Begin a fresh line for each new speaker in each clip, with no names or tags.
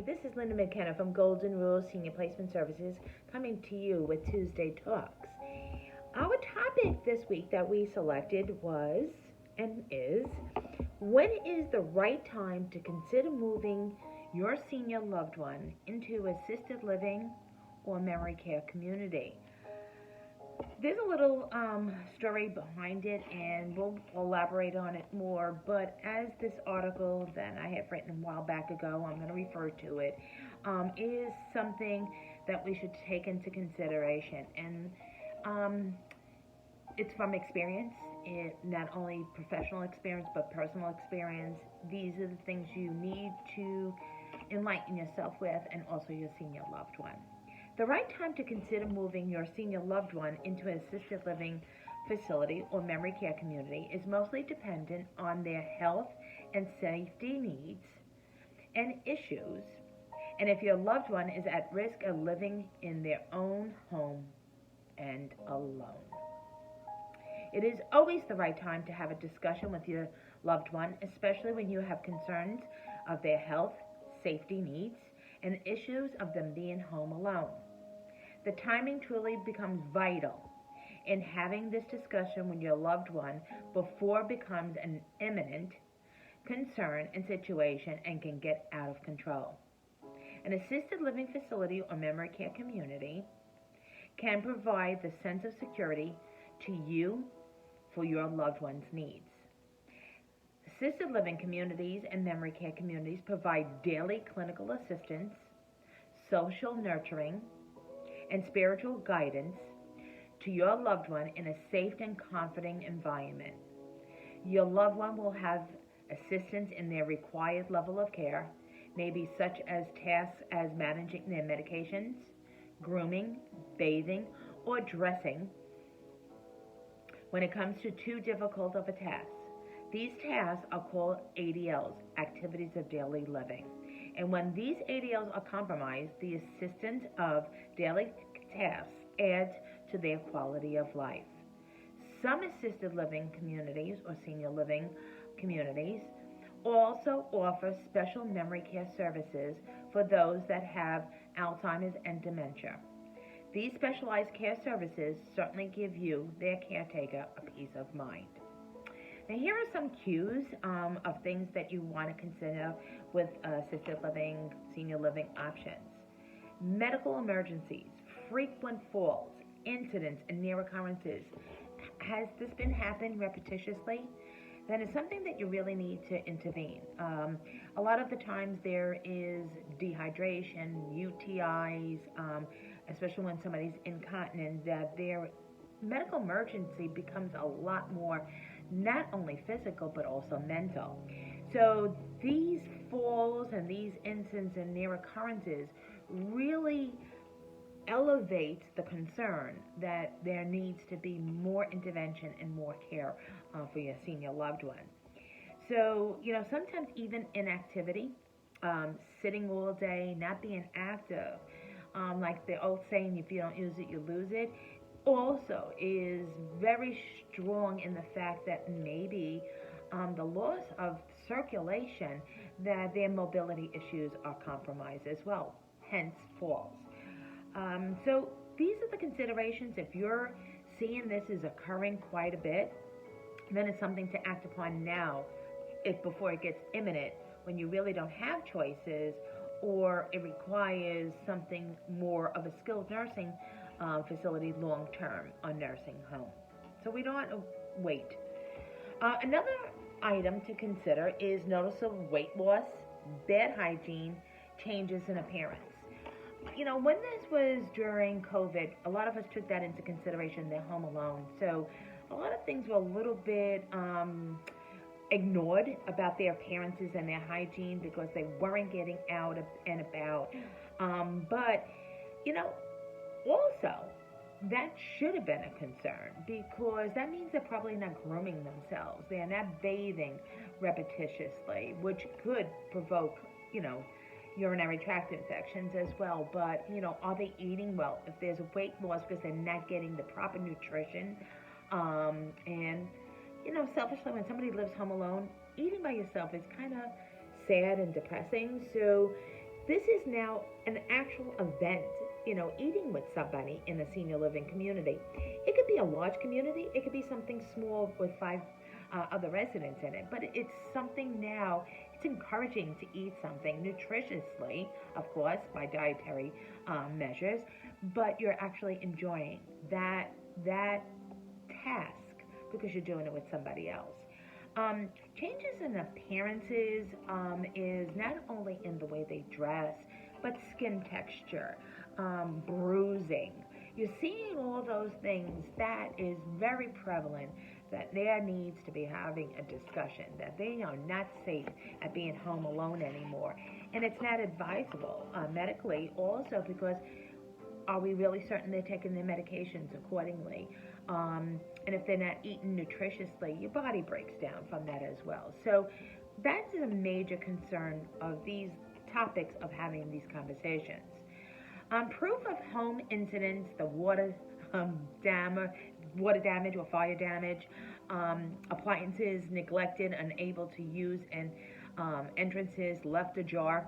This is Linda McKenna from Golden Rule Senior Placement Services coming to you with Tuesday Talks. Our topic this week that we selected was and is, when is the right time to consider moving your senior loved one into assisted living or memory care community? There's a little story behind it, and we'll elaborate on it more. But as this article that I have written a while back ago, I'm going to refer to it, is something that we should take into consideration. And it's from experience, not only professional experience, but personal experience. These are the things you need to enlighten yourself with, and also your senior loved one. The right time to consider moving your senior loved one into an assisted living facility or memory care community is mostly dependent on their health and safety needs and issues, and if your loved one is at risk of living in their own home and alone. It is always the right time to have a discussion with your loved one, especially when you have concerns of their health, safety needs, and issues of them being home alone. The timing truly becomes vital in having this discussion with your loved one before it becomes an imminent concern and situation and can get out of control. An assisted living facility or memory care community can provide the sense of security to you for your loved one's needs. Assisted living communities and memory care communities provide daily clinical assistance, social nurturing, and spiritual guidance to your loved one in a safe and comforting environment. Your loved one will have assistance in their required level of care, maybe such as tasks as managing their medications, grooming, bathing, or dressing when it comes to too difficult of a task. These tasks are called ADLs, activities of daily living. And when these ADLs are compromised, the assistance of daily tasks adds to their quality of life. Some assisted living communities or senior living communities also offer special memory care services for those that have Alzheimer's and dementia. These specialized care services certainly give you, their caretaker, a peace of mind. Now, here are some cues of things that you want to consider with assisted living, senior living options. Medical emergencies, frequent falls, incidents, and near occurrences. Has this been happening repetitiously? Then it's something that you really need to intervene. A lot of the times there is dehydration, UTIs, especially when somebody's incontinent, that their medical emergency becomes a lot more not only physical but also mental. So these falls and these incidents and near occurrences really elevates the concern that there needs to be more intervention and more care for your senior loved one. So, sometimes even inactivity, sitting all day, not being active, like the old saying, if you don't use it, you lose it, also is very strong in the fact that maybe the loss of circulation, that their mobility issues are compromised as well, hence falls. So these are the considerations. If you're seeing this is occurring quite a bit, then it's something to act upon now, before it gets imminent, when you really don't have choices, or it requires something more of a skilled nursing facility long-term, a nursing home. So we don't want to wait. Another item to consider is noticeable weight loss, bad hygiene, changes in appearance. When this was during COVID, a lot of us took that into consideration. They're home alone. So a lot of things were a little bit ignored about their appearances and their hygiene because they weren't getting out and about. But also, that should have been a concern, because that means they're probably not grooming themselves. They're not bathing repetitiously, which could provoke, urinary tract infections as well. But, are they eating well? If there's a weight loss because they're not getting the proper nutrition, and, selfishly, when somebody lives home alone, eating by yourself is kind of sad and depressing. So This is now an actual event, eating with somebody in a senior living community. It could be a large community, it could be something small with five other residents in it, but it's something now. It's encouraging to eat something nutritiously, of course, by dietary measures, but you're actually enjoying that task because you're doing it with somebody else. Changes in appearances is not only in the way they dress, but skin texture, bruising. You're seeing all those things that is very prevalent, that there needs to be having a discussion, that they are not safe at being home alone anymore. And it's not advisable medically also, because are we really certain they're taking their medications accordingly? And if they're not eating nutritiously, your body breaks down from that as well. So that's a major concern of these topics of having these conversations. Proof of home incidents, the water damage or fire damage, appliances neglected, unable to use, and entrances left ajar,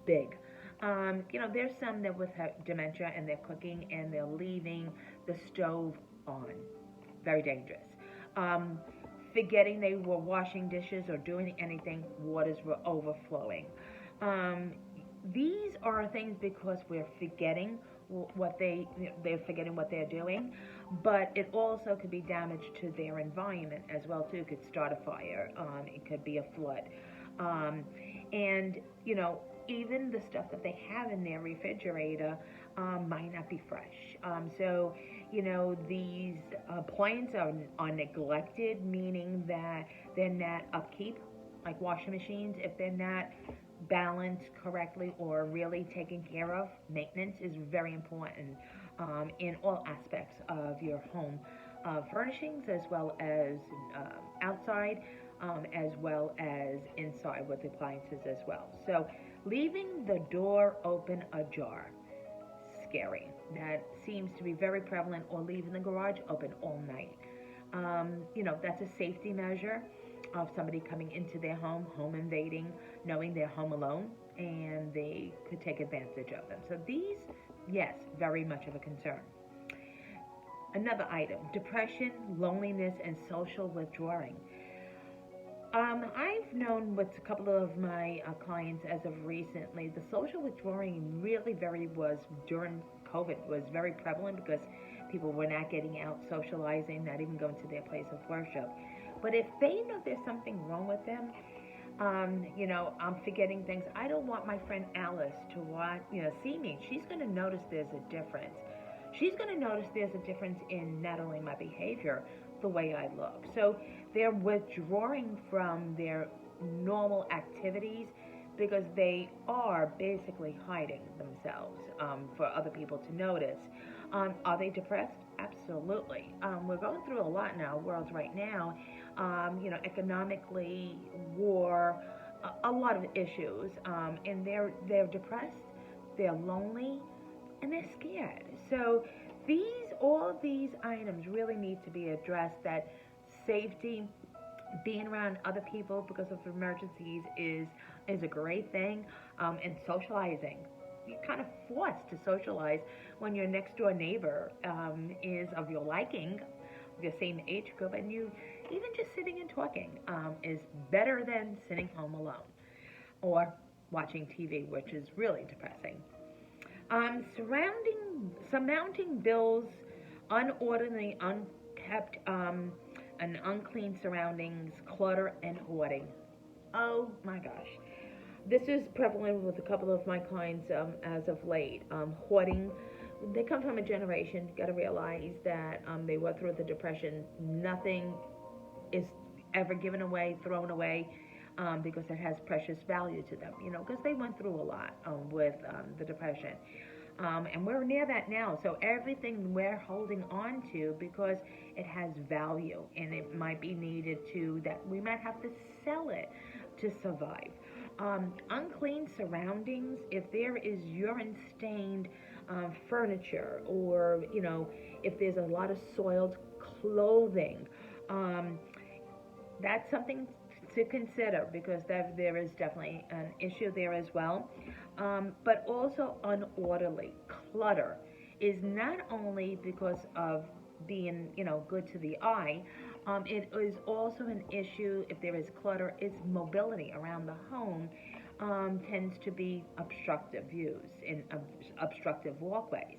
big. There's some that with dementia and they're cooking and they're leaving the stove on. Very dangerous. Forgetting they were washing dishes or doing anything, waters were overflowing. These are things because we're forgetting they're forgetting what they're doing, but it also could be damage to their environment as well too. It could start a fire. It could be a flood, and even the stuff that they have in their refrigerator might not be fresh. So these appliances are neglected, meaning that they're not upkeep, like washing machines. If they're not balanced correctly or really taken care of, maintenance is very important in all aspects of your home furnishings, as well as outside, as well as inside with appliances as well. So leaving the door open ajar, scary. That seems to be very prevalent, or leaving the garage open all night. That's a safety measure of somebody coming into their home invading, knowing they're home alone, and they could take advantage of them. So these, yes, very much of a concern. Another item, depression, loneliness, and social withdrawing. I've known with a couple of my clients as of recently, the social withdrawing really was during COVID, was very prevalent because people were not getting out, socializing, not even going to their place of worship. But if they know there's something wrong with them, I'm forgetting things. I don't want my friend Alice to see me. She's going to notice there's a difference. She's going to notice there's a difference in not only my behavior, the way I look. So they're withdrawing from their normal activities because they are basically hiding themselves for other people to notice. Are they depressed? Absolutely. We're going through a lot in our world right now. Economically, war, a lot of issues, and they're depressed, they're lonely, and they're scared. So all these items really need to be addressed. That safety, being around other people because of emergencies is a great thing, and socializing. You're kind of forced to socialize when your next door neighbor is of your liking, the same age group, and you even just sitting and talking is better than sitting home alone or watching TV, which is really depressing. Surmounting bills, unorderly, unkept, and unclean surroundings, clutter, and hoarding. Oh my gosh. This is prevalent with a couple of my clients as of late. Hoarding. They come from a generation, you got to realize that they went through the Depression. Nothing is ever given away, thrown away, because it has precious value to them, because they went through a lot with the Depression. And we're near that now, so everything we're holding on to because it has value and it might be needed that we might have to sell it to survive. Unclean surroundings, if there is urine stained furniture, or if there's a lot of soiled clothing, that's something to consider, because there is definitely an issue there as well. But also unorderly clutter is not only because of being, good to the eye. It is also an issue if there is clutter. It's mobility around the home tends to be obstructive views and obstructive walkways,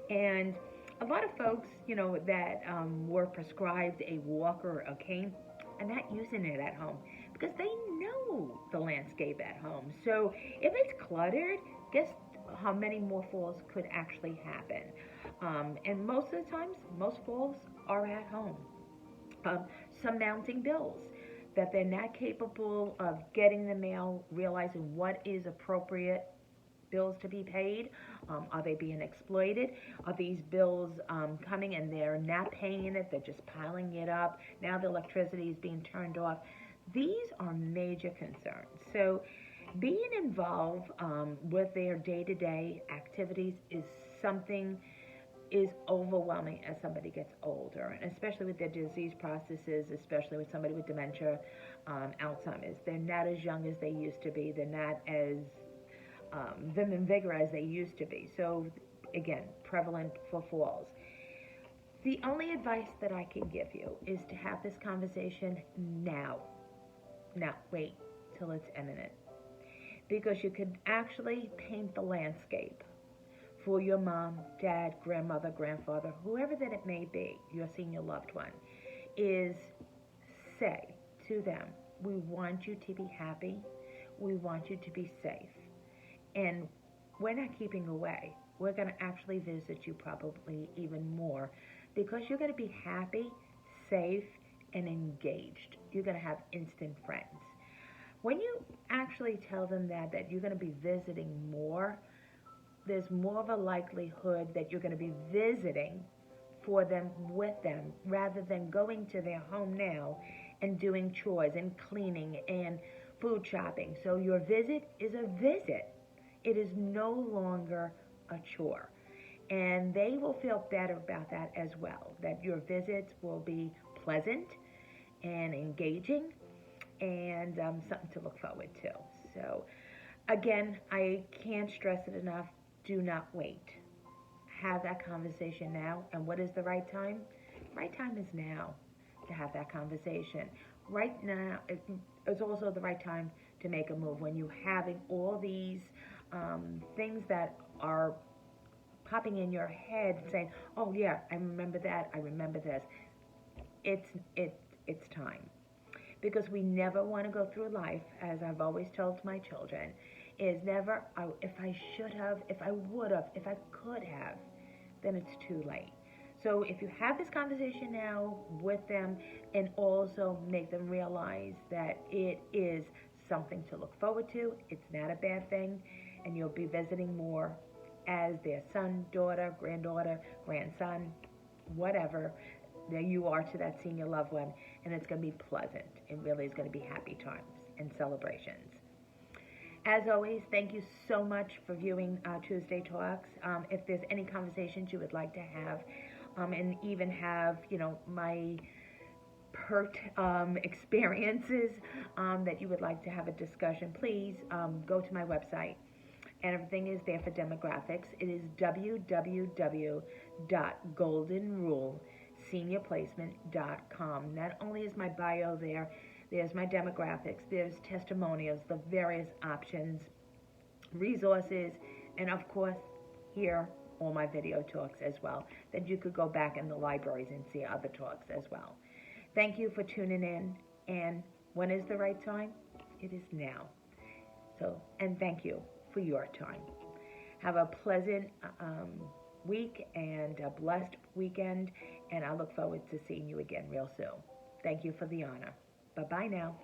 and a lot of folks, that were prescribed a walker or a cane are not using it at home because they know the landscape at home. So if it's cluttered, guess how many more falls could actually happen? And most of the times, most falls are at home. Um, Surmounting bills that they're not capable of getting the mail, realizing what is appropriate bills to be paid. Are they being exploited? Are these bills coming and they're not paying it? They're just piling it up. Now the electricity is being turned off. These are major concerns. So being involved with their day-to-day activities is overwhelming as somebody gets older, and especially with their disease processes, especially with somebody with dementia, Alzheimer's. They're not as young as they used to be. They're not as vim and vigor as they used to be. So, again, prevalent for falls. The only advice that I can give you is to have this conversation now, not wait till it's imminent, because you could actually paint the landscape for your mom, dad, grandmother, grandfather, whoever that it may be, your senior loved one, is say to them, we want you to be happy, we want you to be safe, and we're not keeping away. We're going to actually visit you probably even more because you're going to be happy, safe, and engaged. You're going to have instant friends. When you actually tell them that you're going to be visiting more, there's more of a likelihood that you're going to be visiting for them, with them, rather than going to their home now and doing chores and cleaning and food shopping. So your visit is a visit. It is no longer a chore. And they will feel better about that as well, that your visits will be pleasant and engaging and something to look forward to. So again, I can't stress it enough. Do not wait. Have that conversation now. And what is the right time? Right time is now to have that conversation. Right now is also the right time to make a move when you're having all these things that are popping in your head saying, oh yeah, I remember that, I remember this. It's time. Because we never want to go through life, as I've always told my children, is never, if I should have, if I would have, if I could have, then it's too late. So if you have this conversation now with them, and also make them realize that it is something to look forward to, it's not a bad thing, and you'll be visiting more as their son, daughter, granddaughter, grandson, whatever that you are to that senior loved one, and it's going to be pleasant. It really is going to be happy times and celebrations. As always, thank you so much for viewing Tuesday Talks. If there's any conversations you would like to have, and even have, my pert experiences that you would like to have a discussion, please go to my website. And everything is there for demographics. It is www.goldenruleseniorplacement.com. Not only is my bio there, there's my demographics, there's testimonials, the various options, resources, and of course, here, all my video talks as well, that you could go back in the libraries and see other talks as well. Thank you for tuning in, and when is the right time? It is now. So, and thank you for your time. Have a pleasant week and a blessed weekend, and I look forward to seeing you again real soon. Thank you for the honor. Bye-bye now.